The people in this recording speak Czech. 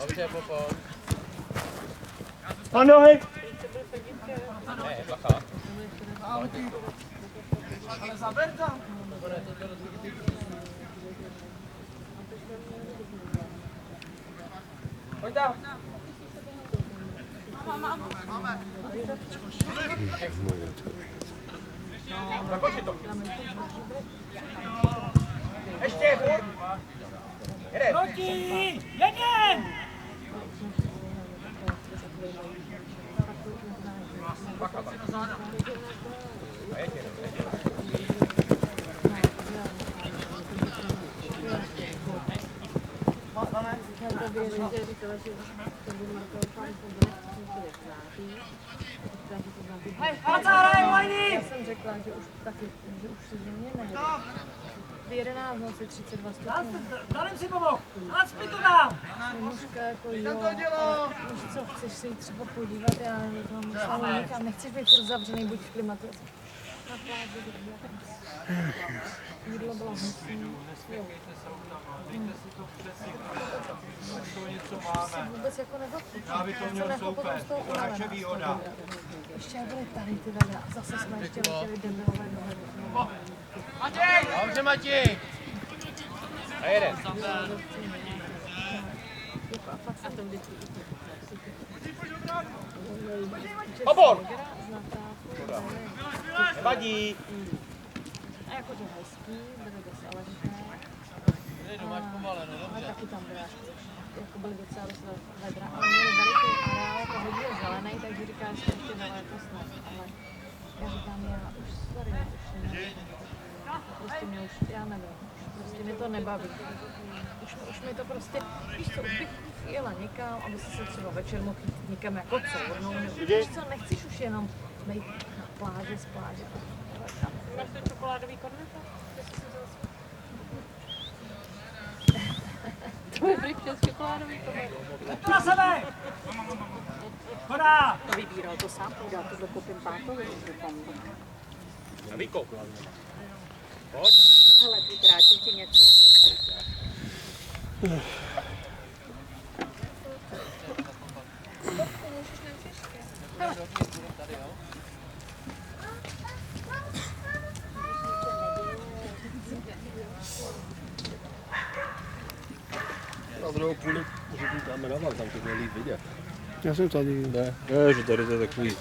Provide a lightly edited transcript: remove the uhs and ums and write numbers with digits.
Dobře, Popo. Na nohy! Ne, bacha. Ale zaber tam. Pojď tam. Máme. Zakoči to. Ještě, furt. Jeden. Proti! Jeden! A jeď jenom. Já jsem řekla, že už taky, že už se země nejde. V 11 noci 32 stupňů. Dalím si pomohl! Nacpi to dám! Mužka jako jo, už co, chceš se jít třeba podívat, já tam někam, nechceš být furt zavřený, buď v klimatice. Na pláži, jídlo bylo hnusný. Se vůbec jako nedochutí. Já by to měl soupeř, radši výhoda. Ještě jak byly tady ty dali a zase jsme ještě letěli debilové dohledu. Matěj! Dobře, Matěj! A jeden. Obor! Nevadí. A jakože hezký, byly dost ale ale taky tam byla, jako byly docela dost vedra, ale měli veliký areál, jako hodně zelený, takže říkáš, že ještě daleko snad, ale já říkám, já už prostě mě už, já nevím, prostě mě to nebaví. Už mi to prostě, víš co, bych jela někam, aby se třeba večer mohl jít někam jako cournou, víš co, nechceš už jenom být na pláži, z pláže. Máš to čokoládový korneto? To je prý přes čokoládový korneto. Na sebe! Chodá! To vybíral to sám, já to dokopím pátovi. Na výkop. Pojď. Hele, buď rád, že ti něco pustí. Na druhou půli, že tu dáme na tam to měl líp vidět. Já jsem tady. Ne, že tady to je takový.